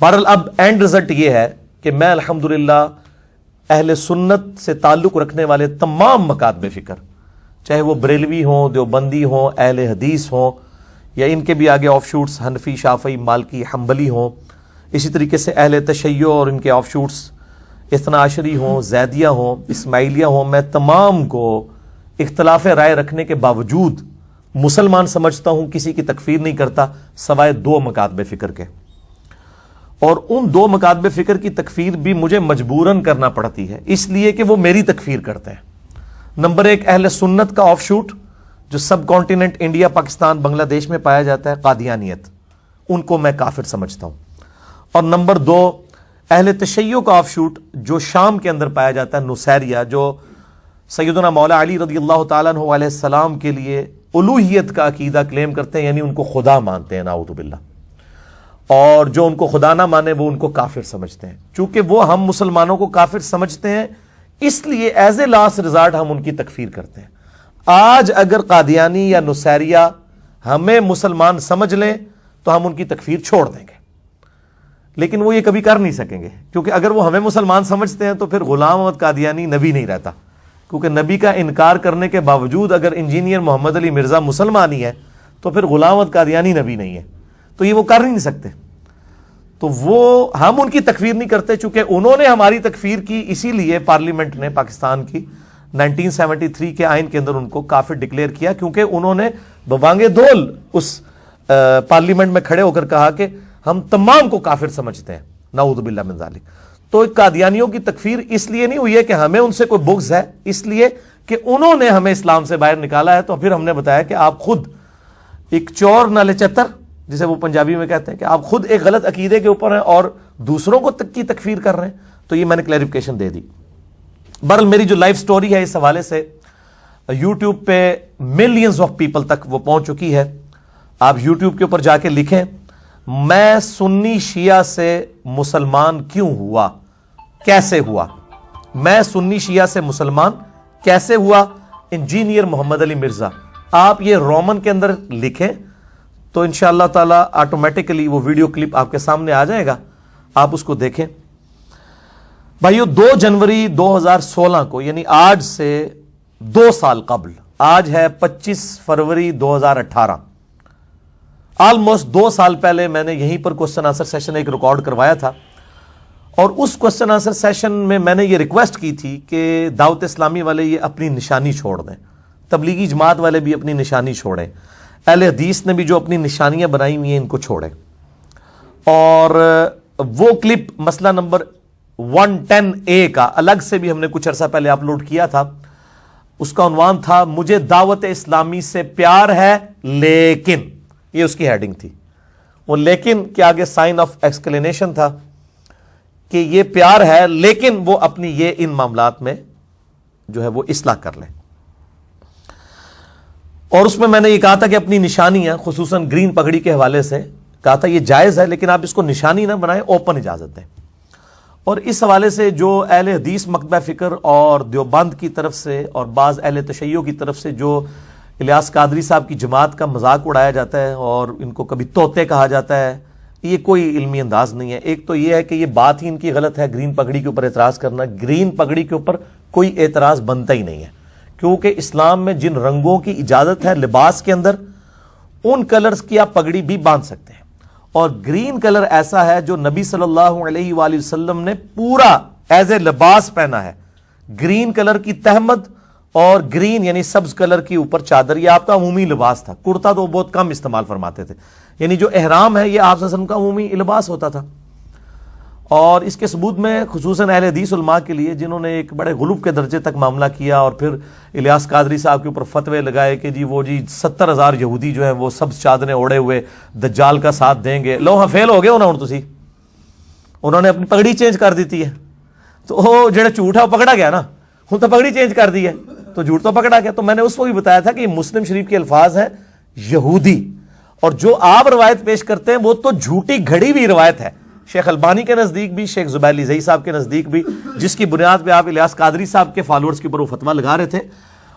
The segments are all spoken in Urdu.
بہرحال اب اینڈ رزلٹ یہ ہے کہ میں الحمدللہ اہل سنت سے تعلق رکھنے والے تمام مکاتب فکر، چاہے وہ بریلوی ہوں، دیوبندی ہوں، اہل حدیث ہوں، یا ان کے بھی آگے آف شوٹس حنفی، شافعی، مالکی، حنبلی ہوں، اسی طریقے سے اہل تشیع اور ان کے آف شوٹس اثنا عشری ہوں، زیدیہ ہوں، اسماعیلیہ ہوں، میں تمام کو اختلاف رائے رکھنے کے باوجود مسلمان سمجھتا ہوں، کسی کی تکفیر نہیں کرتا سوائے دو مکاتب فکر کے، اور ان دو مکاتب فکر کی تکفیر بھی مجھے مجبوراً کرنا پڑتی ہے، اس لیے کہ وہ میری تکفیر کرتے ہیں۔ نمبر ایک، اہل سنت کا آف شوٹ جو سب کانٹیننٹ انڈیا، پاکستان، بنگلہ دیش میں پایا جاتا ہے، قادیانیت، ان کو میں کافر سمجھتا ہوں۔ اور نمبر دو، اہل تشیع کا آف شوٹ جو شام کے اندر پایا جاتا ہے، نصیریہ، جو سیدنا مولا علی رضی اللہ تعالیٰ عنہ علیہ السلام کے لیے الوہیت کا عقیدہ کلیم کرتے ہیں، یعنی ان کو خدا مانتے ہیں، نعوذ باللہ، اور جو ان کو خدا نہ مانے وہ ان کو کافر سمجھتے ہیں۔ چونکہ وہ ہم مسلمانوں کو کافر سمجھتے ہیں، اس لیے ایز اے لاسٹ ریزارٹ ہم ان کی تکفیر کرتے ہیں۔ آج اگر قادیانی یا نصیریہ ہمیں مسلمان سمجھ لیں تو ہم ان کی تکفیر چھوڑ دیں گے، لیکن وہ یہ کبھی کر نہیں سکیں گے، کیونکہ اگر وہ ہمیں مسلمان سمجھتے ہیں تو پھر غلام احمد قادیانی نبی نہیں رہتا، کیونکہ نبی کا انکار کرنے کے باوجود اگر انجینئر محمد علی مرزا مسلمان ہی ہے تو پھر غلام احمد قادیانی نبی نہیں ہے، تو یہ وہ کر نہیں سکتے، تو وہ ہم ان کی تکفیر نہیں کرتے، چونکہ انہوں نے ہماری تکفیر کی، اسی لیے پارلیمنٹ نے پاکستان کی 1973 کے آئین کے اندر ان کو کافر ڈکلیئر کیا، کیونکہ انہوں نے ببانگ دول اس پارلیمنٹ میں کھڑے ہو کر کہا کہ ہم تمام کو کافر سمجھتے ہیں، نعوذ باللہ من ذالک۔ تو قادیانیوں کی تکفیر اس لیے نہیں ہوئی ہے کہ ہمیں ان سے کوئی بغض ہے، اس لیے کہ انہوں نے ہمیں اسلام سے باہر نکالا ہے، تو پھر ہم نے بتایا کہ آپ خود ایک چور نالے چتر، جسے وہ پنجابی میں کہتے ہیں، کہ آپ خود ایک غلط عقیدے کے اوپر ہیں اور دوسروں کو کی تکفیر کر رہے ہیں، تو یہ میں نے کلیریفیکیشن دے دی۔ بہرحال میری جو لائف سٹوری ہے اس حوالے سے یوٹیوب پہ ملینز آف پیپل تک وہ پہنچ چکی ہے، آپ یوٹیوب کے اوپر جا کے لکھیں میں سنی شیعہ سے مسلمان کیوں ہوا، کیسے ہوا، میں سنی شیعہ سے مسلمان کیسے ہوا، انجینئر محمد علی مرزا، آپ یہ رومن کے اندر لکھیں تو انشاءاللہ تعالی آٹومیٹکلی وہ ویڈیو کلپ آپ کے سامنے آ جائے گا، آپ اس کو دیکھیں۔ بھائیو 2 جنوری 2016 کو، یعنی آج سے 2 سال قبل، آج ہے 25 فروری 2018، آلموسٹ 2 سال پہلے میں نے یہیں پر کوسچن آنسر سیشن ایک ریکارڈ کروایا تھا، اور اس کوسچن آنسر سیشن میں میں نے یہ ریکویسٹ کی تھی کہ دعوت اسلامی والے یہ اپنی نشانی چھوڑ دیں، تبلیغی جماعت والے بھی اپنی نشانی چھوڑیں، اہل حدیث نے بھی جو اپنی نشانیاں بنائی ہوئی ہیں ان کو چھوڑیں۔ اور وہ کلپ مسئلہ نمبر 110A کا الگ سے بھی ہم نے کچھ عرصہ پہلے اپلوڈ کیا تھا، اس کا عنوان تھا مجھے دعوت اسلامی سے پیار ہے لیکن، یہ اس کی ہیڈنگ تھی، وہ لیکن کے آگے سائن آف ایکسکلینیشن تھا کہ یہ پیار ہے لیکن وہ اپنی یہ ان معاملات میں جو ہے وہ اصلاح کر لیں۔ اور اس میں نے یہ کہا تھا کہ اپنی نشانیاں خصوصاً گرین پگڑی کے حوالے سے کہا تھا یہ جائز ہے، لیکن آپ اس کو نشانی نہ بنائیں، اوپن اجازت دیں۔ اور اس حوالے سے جو اہل حدیث مکتبہ فکر اور دیوبند کی طرف سے اور بعض اہل تشیع کی طرف سے جو الیاس قادری صاحب کی جماعت کا مذاق اڑایا جاتا ہے اور ان کو کبھی طوطے کہا جاتا ہے، یہ کوئی علمی انداز نہیں ہے۔ ایک تو یہ ہے کہ یہ بات ہی ان کی غلط ہے، گرین پگڑی کے اوپر اعتراض کرنا، گرین پگڑی کے اوپر کوئی اعتراض بنتا ہی نہیں ہے، کیونکہ اسلام میں جن رنگوں کی اجازت ہے لباس کے اندر، ان کلرز کی آپ پگڑی بھی باندھ سکتے ہیں، اور گرین کلر ایسا ہے جو نبی صلی اللہ علیہ وآلہ وسلم نے پورا ایز اے لباس پہنا ہے، گرین کلر کی تہمد اور گرین یعنی سبز کلر کی اوپر چادر، یہ آپ کا عمومی لباس تھا۔ کرتا تو بہت کم استعمال فرماتے تھے، یعنی جو احرام ہے یہ آپ صلی اللہ علیہ وسلم کا عمومی لباس ہوتا تھا۔ اور اس کے ثبوت میں خصوصاً اہل حدیث علماء کے لیے جنہوں نے ایک بڑے غلوب کے درجے تک معاملہ کیا اور پھر الیاس قادری صاحب کے اوپر فتوے لگائے کہ جی وہ 70,000 یہودی جو ہیں وہ سبز چادریں اوڑے ہوئے دجال کا ساتھ دیں گے، لو ہاں فیل ہو گئے ہونا، تسی انہوں نے اپنی پگڑی چینج کر دیتی ہے، تو وہ جڑا جھوٹ ہے وہ پکڑا گیا نا، ہوں تو پگڑی چینج کر دی ہے تو جھوٹ تو پکڑا گیا۔ تو میں نے اس کو بھی بتایا تھا کہ یہ مسلم شریف کے الفاظ ہیں یہودی، اور جو آپ روایت پیش کرتے ہیں وہ تو جھوٹی گھڑی ہوئی روایت ہے، شیخ البانی کے نزدیک بھی، شیخ زبیر زئی صاحب کے نزدیک بھی، جس کی بنیاد پہ آپ الیاس قادری صاحب کے فالوورز کے اوپر وہ فتویٰ لگا رہے تھے،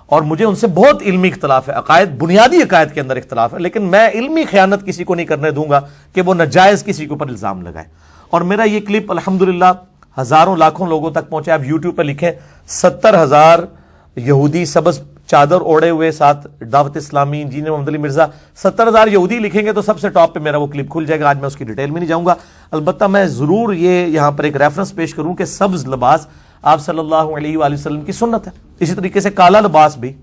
اور مجھے ان سے بہت علمی اختلاف ہے، عقائد بنیادی عقائد کے اندر اختلاف ہے، لیکن میں علمی خیانت کسی کو نہیں کرنے دوں گا کہ وہ ناجائز کسی کے اوپر الزام لگائے۔ اور میرا یہ کلپ الحمدللہ ہزاروں لاکھوں لوگوں تک پہنچے. آپ یوٹیوب پہ لکھیں 70,000 یہودی سبز چادر اوڑے ہوئے ساتھ دعوت اسلامی انجینئر محمد علی مرزا، 70,000 یہودی لکھیں گے تو سب سے ٹاپ پہ میرا وہ کلپ کھل جائے گا. آج میں اس کی ڈیٹیل میں نہیں جاؤں گا، البتہ میں ضرور یہ یہاں پر ایک ریفرنس پیش کروں کہ سبز لباس آپ صلی اللہ علیہ وآلہ وسلم کی سنت ہے. اسی طریقے سے کالا لباس بھی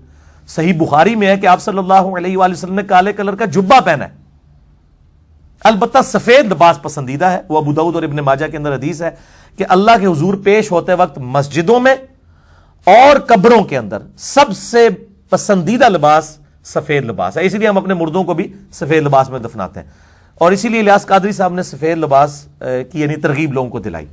صحیح بخاری میں ہے کہ آپ صلی اللہ علیہ وآلہ وسلم نے کالے کلر کا جبہ پہنا ہے. البتہ سفید لباس پسندیدہ ہے، وہ ابو داؤد اور ابن ماجہ کے اندر حدیث ہے کہ اللہ کے حضور پیش ہوتے وقت مسجدوں میں اور قبروں کے اندر سب سے پسندیدہ لباس سفید لباس ہے. اسی لیے ہم اپنے مردوں کو بھی سفید لباس میں دفناتے ہیں، اور اسی لیے الیاس قادری صاحب نے سفید لباس کی یعنی ترغیب لوگوں کو دلائی.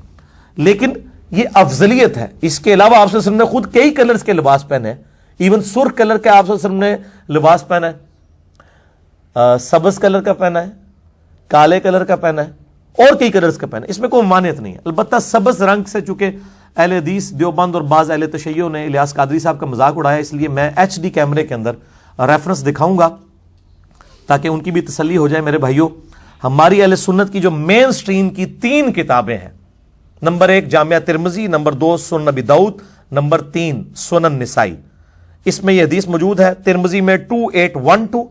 لیکن یہ افضلیت ہے. اس کے علاوہ آپ صلی اللہ علیہ وسلم نے خود کئی کلرز کے لباس پہنے ہیں، ایون سرخ کلر کے آپ صلی اللہ علیہ وسلم نے لباس پہنا ہے، سبز کلر کا پہنا ہے، کالے کلر کا پہنا ہے اور کئی کلرز کا پہنا ہے. اس میں کوئی ممانعت نہیں ہے. البتہ سبز رنگ سے چونکہ اہل حدیث دیوبند اور بعض اہل تشیع نے الیاس قادری صاحب کا مذاق اڑایا، اس لیے میں HD کیمرے کے اندر ریفرنس دکھاؤں گا تاکہ ان کی بھی تسلی ہو جائے. میرے بھائیوں، ہماری اہل سنت کی جو مین سٹریم کی 3 کتابیں ہیں، نمبر 1 جامعہ ترمذی، نمبر 2 سنن ابی داؤد، نمبر 3 سنن نسائی. اس میں یہ حدیث موجود ہے. ترمذی میں 2812،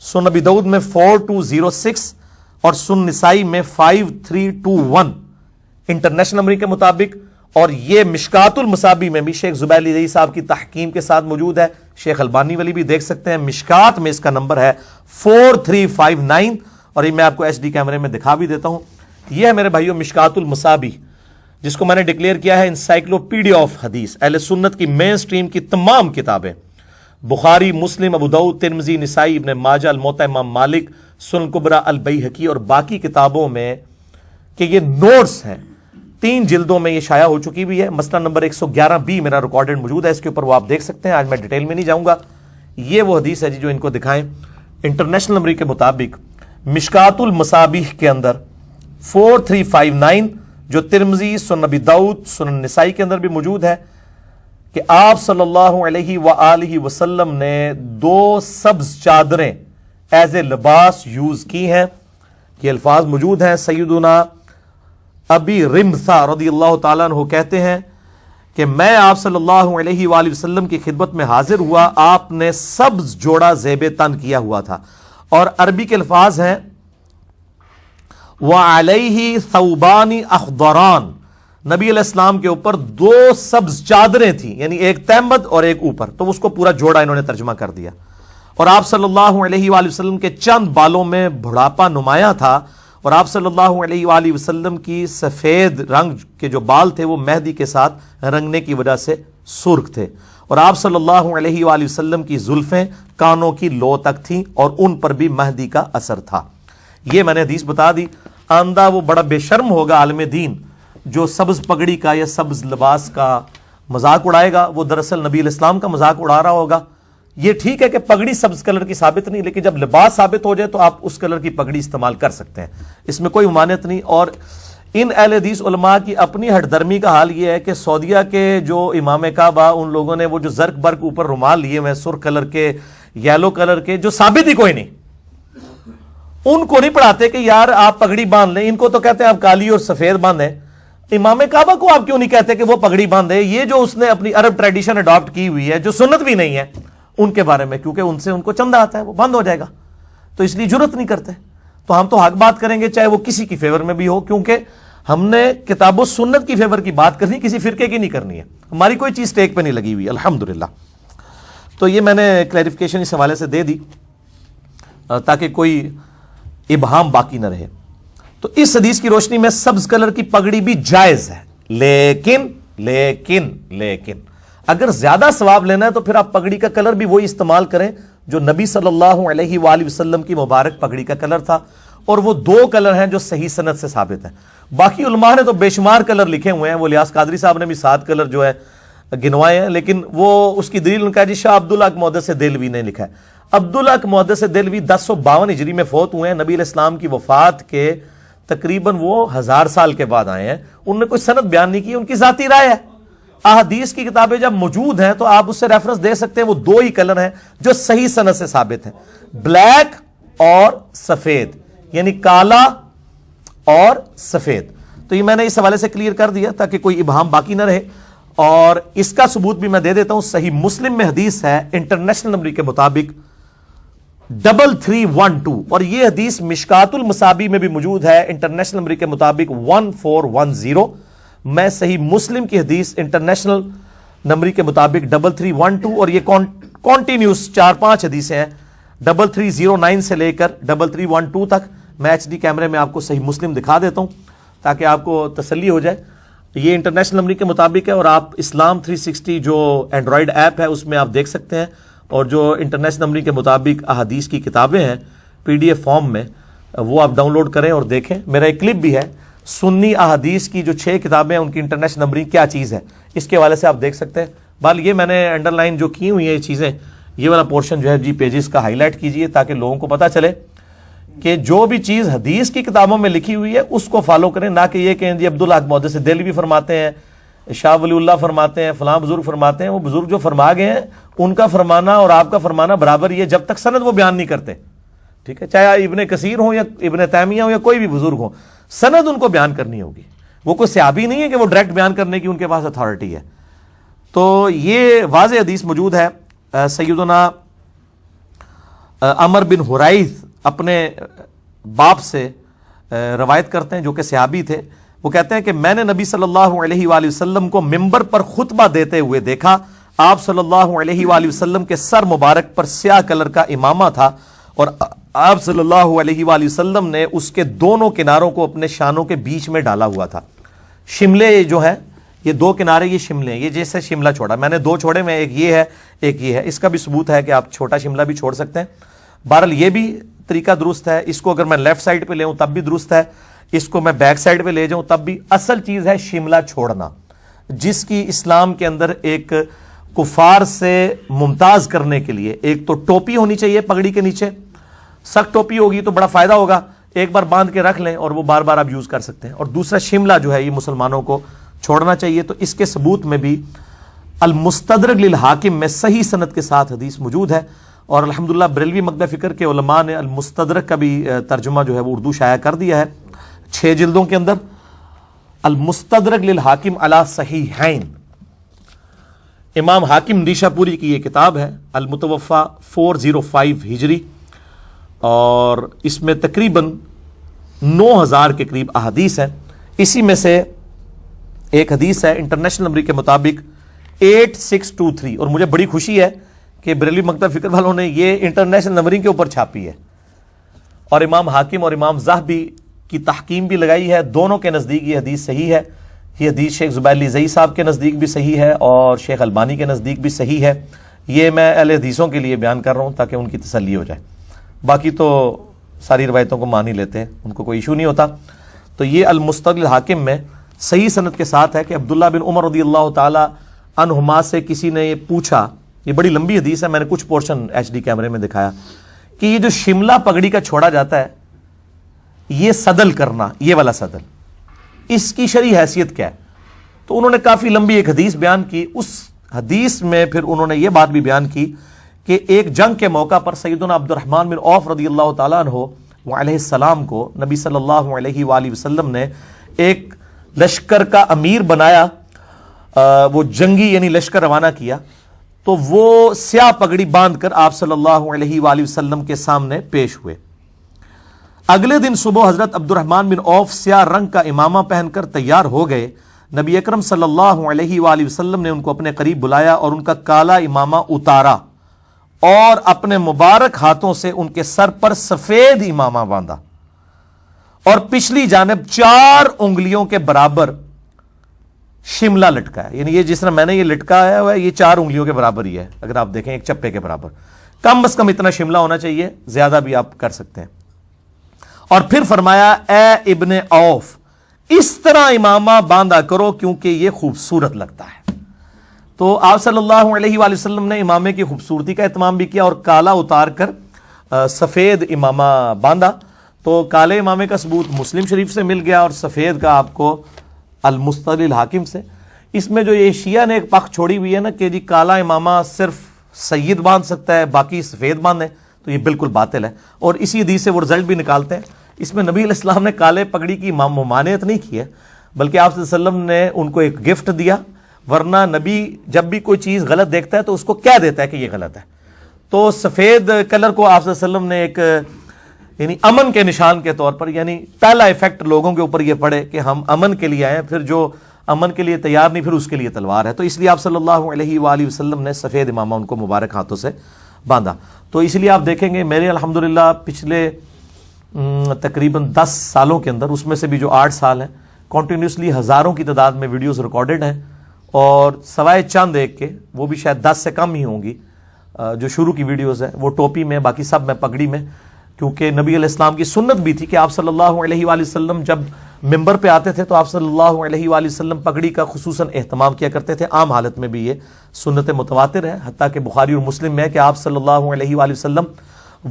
سنن ابی داؤد میں 4206 اور سنن نسائی میں 5321 انٹرنیشنل نمبر کے مطابق. اور یہ مشکات المصابی میں بھی شیخ زبیلی صاحب کی تحقیم کے ساتھ موجود ہے. شیخ البانی والی بھی دیکھ سکتے ہیں. مشکات میں اس کا نمبر ہے 4359 اور یہ میں آپ کو HD کیمرے میں دکھا بھی دیتا ہوں. یہ ہے میرے بھائیوں مشکات المصابی، جس کو میں نے ڈکلیئر کیا ہے انسائکلوپیڈیا آف حدیث. اہل سنت کی مین سٹریم کی تمام کتابیں، بخاری، مسلم، ابو داؤد، ترمذی، نسائی، ابن ماجہ، الموطا امام مالک، سنن کبریٰ البیہقی اور باقی کتابوں میں کہ یہ نوٹس ہیں. 3 جلدوں میں یہ شائع ہو چکی بھی ہے. مسئلہ نمبر 111B میرا ریکارڈڈ موجود ہے، اس کے اوپر وہ آپ دیکھ سکتے ہیں. آج میں ڈیٹیل میں نہیں جاؤں گا. یہ وہ حدیث ہے جو ان کو دکھائیں. انٹرنیشنل نمبر کے مطابق مشکات المصابیح کے اندر 4359 جو ترمذی، سنن ابی داؤد، سنن نسائی کے اندر بھی موجود ہے کہ آپ صلی اللہ علیہ وآلہ وسلم نے 2 سبز چادریں ایز اے لباس یوز کی ہیں. یہ الفاظ موجود ہیں. سیدنا ابی رمثا رضی اللہ تعالیٰ عنہ کہتے ہیں کہ میں آپ صلی اللہ علیہ وآلہ وسلم کی خدمت میں حاضر ہوا، آپ نے سبز جوڑا زیب تن کیا ہوا تھا. اور عربی کے الفاظ ہیں وَعَلَيْهِ ثَوْبَانِ أَخْضَرَانِ، نبی علیہ السلام کے اوپر 2 سبز چادریں تھیں، یعنی ایک تہمد اور ایک اوپر، تو اس کو پورا جوڑا انہوں نے ترجمہ کر دیا. اور آپ صلی اللہ علیہ وآلہ وسلم کے چند بالوں میں بڑھاپا نمایاں تھا، اور آپ صلی اللہ علیہ وآلہ وسلم کی سفید رنگ کے جو بال تھے وہ مہندی کے ساتھ رنگنے کی وجہ سے سرخ تھے. اور آپ صلی اللہ علیہ وآلہ وسلم کی زلفیں کانوں کی لو تک تھیں اور ان پر بھی مہندی کا اثر تھا. یہ میں نے حدیث بتا دی. آندہ وہ بڑا بے شرم ہوگا عالم دین جو سبز پگڑی کا یا سبز لباس کا مذاق اڑائے گا، وہ دراصل نبی علیہ السلام کا مذاق اڑا رہا ہوگا. یہ ٹھیک ہے کہ پگڑی سبز کلر کی ثابت نہیں، لیکن جب لباس ثابت ہو جائے تو آپ اس کلر کی پگڑی استعمال کر سکتے ہیں، اس میں کوئی ممانعت نہیں. اور ان اہل حدیث علماء کی اپنی ہٹ درمی کا حال یہ ہے کہ سعودیہ کے جو امام کعبہ، ان لوگوں نے وہ جو زرق برق اوپر رومال لیے ہوئے سرخ کلر کے، یلو کلر کے، جو ثابت ہی کوئی نہیں، ان کو نہیں پڑھاتے کہ یار آپ پگڑی باندھ لیں. ان کو تو کہتے ہیں آپ کالی اور سفید باندھیں. امام کعبہ کو آپ کیوں نہیں کہتے کہ وہ پگڑی باندھے؟ یہ جو اس نے اپنی عرب ٹریڈیشن اڈاپٹ کی ہوئی ہے جو سنت بھی نہیں ہے ان کے بارے میں، کیونکہ ان سے ان کو چندہ آتا ہے، وہ بند ہو جائے گا، تو اس لیے جرت نہیں کرتے. تو ہم تو حق بات کریں گے چاہے وہ کسی کی فیور میں بھی ہو، کیونکہ ہم نے کتاب و سنت کی فیور کی بات کرنی، کسی فرقے کی نہیں کرنی ہے. ہماری کوئی چیز ٹیک پہ نہیں لگی ہوئی الحمدللہ. تو یہ میں نے کلیریفیکیشن اس حوالے سے دے دی تاکہ کوئی ابہام باقی نہ رہے. تو اس حدیث کی روشنی میں سبز کلر کی پگڑی بھی جائز ہے، لیکن اگر زیادہ ثواب لینا ہے تو پھر آپ پگڑی کا کلر بھی وہی استعمال کریں جو نبی صلی اللہ علیہ وآلہ وسلم کی مبارک پگڑی کا کلر تھا. اور وہ 2 کلر ہیں جو صحیح سند سے ثابت ہیں. باقی علماء نے تو بے شمار کلر لکھے ہوئے ہیں. وہ الیاس قادری صاحب نے بھی 7 کلر جو ہے گنوائے ہیں، لیکن وہ اس کی دلیل ان کا جی شاہ عبداللہ محدث دہلوی نے لکھا ہے. عبداللہ محدث دہلوی 1052 ہجری میں فوت ہوئے ہیں. نبی علیہ السلام کی وفات کے تقریباً وہ 1000 سال کے بعد آئے ہیں. انہوں نے کوئی سند بیان نہیں کی، ان کی ذاتی رائے ہے. احادیث کی کتابیں جب موجود ہیں تو آپ اس سے ریفرنس دے سکتے ہیں. وہ 2 ہی کلر ہیں جو صحیح سند سے ثابت ہیں، بلیک اور سفید، یعنی کالا اور سفید. تو یہ میں نے اس حوالے سے کلیئر کر دیا تاکہ کوئی ابہام باقی نہ رہے. اور اس کا ثبوت بھی میں دے دیتا ہوں. صحیح مسلم میں حدیث ہے انٹرنیشنل نمبر کے مطابق 3312, اور یہ حدیث مشکات المصابیح میں بھی موجود ہے انٹرنیشنل نمبر کے مطابق 1410. میں صحیح مسلم کی حدیث انٹرنیشنل نمبر کے مطابق 3312, اور یہ کانٹینیوس 4-5 حدیثیں ہیں 3309 سے لے کر 3312 تک. میں ایچ ڈی کیمرے میں آپ کو صحیح مسلم دکھا دیتا ہوں تاکہ آپ کو تسلی ہو جائے. یہ انٹرنیشنل نمبر کے مطابق ہے, اور آپ اسلام 360 جو اینڈرائڈ ایپ ہے اس میں آپ دیکھ سکتے ہیں, اور جو انٹرنیشنل نمبر کے مطابق احادیث کی کتابیں ہیں PDF فارم میں, وہ آپ ڈاؤن لوڈ کریں اور دیکھیں. میرا ایک کلپ بھی ہے سنی احادیث کی جو 6 کتابیں ہیں ان کی انٹرنیشنل نمبرنگ کیا چیز ہے, اس کے حوالے سے آپ دیکھ سکتے ہیں. بال یہ میں نے انڈر لائن جو کی ہوئی ہیں یہ چیزیں, یہ والا پورشن جو ہے جی پیجز کا ہائی لائٹ کیجئے تاکہ لوگوں کو پتا چلے کہ جو بھی چیز حدیث کی کتابوں میں لکھی ہوئی ہے اس کو فالو کریں, نہ کہ یہ کہ جی عبدالحق محدث دہلوی فرماتے ہیں, شاہ ولی اللہ فرماتے ہیں, فلاں بزرگ فرماتے ہیں. وہ بزرگ جو فرما گئے ہیں ان کا فرمانا اور آپ کا فرمانا برابر ہی ہے جب تک سند وہ بیان نہیں کرتے. ٹھیک ہے, چاہے ابن کثیر ہوں یا ابن تیمیہ ہوں یا کوئی بھی بزرگ ہوں, سند ان کو بیان کرنی ہوگی. وہ کوئی صحابی نہیں ہے کہ وہ ڈائریکٹ بیان کرنے کی ان کے پاس اتھارٹی ہے. تو یہ واضح حدیث موجود ہے. سیدنا عمر بن حریث اپنے باپ سے روایت کرتے ہیں جو کہ صحابی تھے. وہ کہتے ہیں کہ میں نے نبی صلی اللہ علیہ وآلہ وسلم کو ممبر پر خطبہ دیتے ہوئے دیکھا. آپ صلی اللہ علیہ وآلہ وسلم کے سر مبارک پر سیاہ کلر کا امامہ تھا, اور آپ صلی اللہ علیہ وآلہ وسلم نے اس کے دونوں کناروں کو اپنے شانوں کے بیچ میں ڈالا ہوا تھا. شملے جو ہیں یہ 2 کنارے, یہ شملے ہیں, یہ جیسے شملہ چھوڑا, میں نے 2 چھوڑے میں, ایک یہ ہے ایک یہ ہے. اس کا بھی ثبوت ہے کہ آپ چھوٹا شملہ بھی چھوڑ سکتے ہیں. بہرحال یہ بھی طریقہ درست ہے. اس کو اگر میں لیفٹ سائڈ پہ لے ہوں تب بھی درست ہے, اس کو میں بیک سائڈ پہ لے جاؤں تب بھی. اصل چیز ہے شملہ چھوڑنا, جس کی اسلام کے اندر ایک کفار سے ممتاز کرنے کے لیے ایک تو ٹوپی ہونی چاہیے پگڑی کے نیچے. سخت ٹوپی ہوگی تو بڑا فائدہ ہوگا, ایک بار باندھ کے رکھ لیں اور وہ بار بار آپ یوز کر سکتے ہیں. اور دوسرا شملہ جو ہے یہ مسلمانوں کو چھوڑنا چاہیے. تو اس کے ثبوت میں بھی المستدرک للحاکم میں صحیح سند کے ساتھ حدیث موجود ہے. اور الحمدللہ بریلوی مکتبہ فکر کے علماء نے المستدرک کا بھی ترجمہ جو ہے وہ اردو شائع کر دیا ہے 6 جلدوں کے اندر. المستدرک للحاکم علی صحیحین, امام حاکم نیشا پوری کی یہ کتاب ہے, المتوفا 405 ہجری, اور اس میں تقریباً 9000 کے قریب احادیث ہیں. اسی میں سے ایک حدیث ہے انٹرنیشنل نمبر کے مطابق 8623, اور مجھے بڑی خوشی ہے کہ بریلوی مکتبہ فکر والوں نے یہ انٹرنیشنل نمبرنگ کے اوپر چھاپی ہے, اور امام حاکم اور امام ذہبی کی تحکیم بھی لگائی ہے. دونوں کے نزدیک یہ حدیث صحیح ہے. یہ حدیث شیخ زبیر علی زئی صاحب کے نزدیک بھی صحیح ہے اور شیخ البانی کے نزدیک بھی صحیح ہے. یہ میں اہل حدیثوں کے لیے بیان کر رہا ہوں تاکہ ان کی تسلی ہو جائے. باقی تو ساری روایتوں کو مان ہی لیتے ہیں, ان کو کوئی ایشو نہیں ہوتا. تو یہ المستدرک حاکم میں صحیح سند کے ساتھ ہے کہ عبداللہ بن عمر رضی اللہ تعالی عنہما سے کسی نے یہ پوچھا, یہ بڑی لمبی حدیث ہے, میں نے کچھ پورشن ایچ ڈی کیمرے میں دکھایا, کہ یہ جو شملہ پگڑی کا چھوڑا جاتا ہے یہ صدل کرنا, یہ والا صدل, اس کی شرعی حیثیت کیا ہے؟ تو انہوں نے کافی لمبی ایک حدیث بیان کی. اس حدیث میں پھر انہوں نے یہ بات بھی بیان کی کہ ایک جنگ کے موقع پر سیدنا عبد الرحمن بن عوف رضی اللہ تعالیٰ عنہ علیہ السلام کو نبی صلی اللہ علیہ وآلہ وسلم نے ایک لشکر کا امیر بنایا, وہ جنگی یعنی لشکر روانہ کیا. تو وہ سیاہ پگڑی باندھ کر آپ صلی اللہ علیہ وآلہ وسلم کے سامنے پیش ہوئے. اگلے دن صبح حضرت عبد الرحمن بن عوف سیاہ رنگ کا امامہ پہن کر تیار ہو گئے. نبی اکرم صلی اللہ علیہ وآلہ وسلم نے ان کو اپنے قریب بلایا اور ان کا کالا امامہ اتارا اور اپنے مبارک ہاتھوں سے ان کے سر پر سفید امامہ باندھا اور پچھلی جانب 4 انگلیوں کے برابر شملہ لٹکایا. یعنی یہ جس طرح میں نے یہ لٹکایا ہوا ہے یہ 4 انگلیوں کے برابر ہی ہے, اگر آپ دیکھیں ایک چپے کے برابر. کم از کم اتنا شملہ ہونا چاہیے, زیادہ بھی آپ کر سکتے ہیں. اور پھر فرمایا اے ابن عوف اس طرح امامہ باندھا کرو کیونکہ یہ خوبصورت لگتا ہے. تو آپ صلی اللہ علیہ وآلہ وسلم نے امامے کی خوبصورتی کا اہتمام بھی کیا اور کالا اتار کر سفید امامہ باندھا. تو کالے امامے کا ثبوت مسلم شریف سے مل گیا اور سفید کا آپ کو المستدرک الحاکم سے. اس میں جو یہ شیعہ نے ایک پخ چھوڑی ہوئی ہے نا کہ جی کالا امامہ صرف سید باندھ سکتا ہے باقی سفید باندھیں, تو یہ بالکل باطل ہے. اور اسی حدیث سے وہ رزلٹ بھی نکالتے ہیں. اس میں نبی علیہ السلام نے کالے پگڑی کی ممانعت نہیں کی ہے، بلکہ آپ صلی اللہ علیہ وسلم نے ان کو ایک گفٹ دیا، ورنہ نبی جب بھی کوئی چیز غلط دیکھتا ہے تو اس کو کہہ دیتا ہے کہ یہ غلط ہے۔ تو سفید کلر کو آپ صلی اللہ علیہ وسلم نے ایک یعنی امن کے نشان کے طور پر، یعنی پہلا ایفیکٹ لوگوں کے اوپر یہ پڑے کہ ہم امن کے لیے آئے ہیں، پھر جو امن کے لیے تیار نہیں پھر اس کے لیے تلوار ہے، تو اس لیے آپ صلی اللہ علیہ وآلہ وسلم نے سفید امامہ ان کو مبارک ہاتھوں سے باندھا۔ تو اس لیے آپ دیکھیں گے میرے الحمدللہ پچھلے تقریباً 10 سالوں کے اندر، اس میں سے بھی جو 8 سال ہیں، کنٹینیوسلی ہزاروں کی تعداد میں ویڈیوز ریکارڈڈ ہیں، اور سوائے چند ایک کے، وہ بھی شاید 10 سے کم ہی ہوں گی جو شروع کی ویڈیوز ہیں، وہ ٹوپی میں، باقی سب میں پگڑی میں، کیونکہ نبی علیہ السلام کی سنت بھی تھی کہ آپ صلی اللہ علیہ وآلہ وسلم جب ممبر پہ آتے تھے تو آپ صلی اللہ علیہ وآلہ وسلم پگڑی کا خصوصاً اہتمام کیا کرتے تھے۔ عام حالت میں بھی یہ سنت متواتر ہے، حتیٰ کہ بخاری اور مسلم میں ہے کہ آپ صلی اللہ علیہ وآلہ وسلم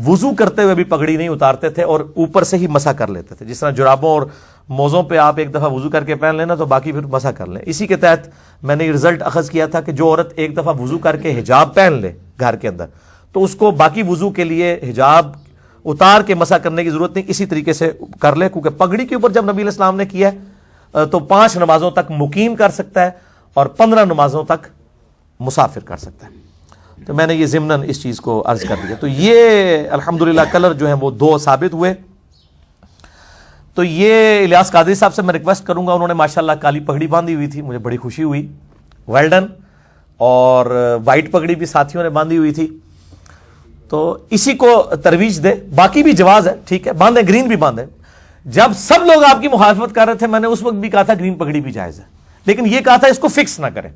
وضو کرتے ہوئے بھی پگڑی نہیں اتارتے تھے اور اوپر سے ہی مسح کر لیتے تھے، جس طرح جرابوں اور موزوں پہ آپ ایک دفعہ وضو کر کے پہن لینا تو باقی پھر مسح کر لیں۔ اسی کے تحت میں نے یہ رزلٹ اخذ کیا تھا کہ جو عورت ایک دفعہ وضو کر کے حجاب پہن لے گھر کے اندر تو اس کو باقی وضو کے لیے حجاب اتار کے مسح کرنے کی ضرورت نہیں، اسی طریقے سے کر لے، کیونکہ پگڑی کے اوپر جب نبی علیہ السلام نے کیا ہے تو 5 نمازوں تک مقیم کر سکتا ہے اور 15 نمازوں تک مسافر کر سکتا ہے۔ تو میں نے یہ ضمناً اس چیز کو عرض کر دیا۔ تو یہ الحمدللہ کلر جو ہیں وہ 2 ثابت ہوئے۔ تو یہ الیاس قادری صاحب سے میں ریکویسٹ کروں گا، انہوں نے ماشاءاللہ کالی پگڑی باندھی ہوئی تھی، مجھے بڑی خوشی ہوئی، ویل ڈن۔ اور وائٹ پگڑی بھی ساتھیوں نے باندھی ہوئی تھی، تو اسی کو ترویج دے، باقی بھی جواز ہے، ٹھیک ہے، باندھیں، گرین بھی باندھیں۔ جب سب لوگ آپ کی مخالفت کر رہے تھے میں نے اس وقت بھی کہا تھا گرین پگڑی بھی جائز ہے، لیکن یہ کہا تھا اس کو فکس نہ کریں،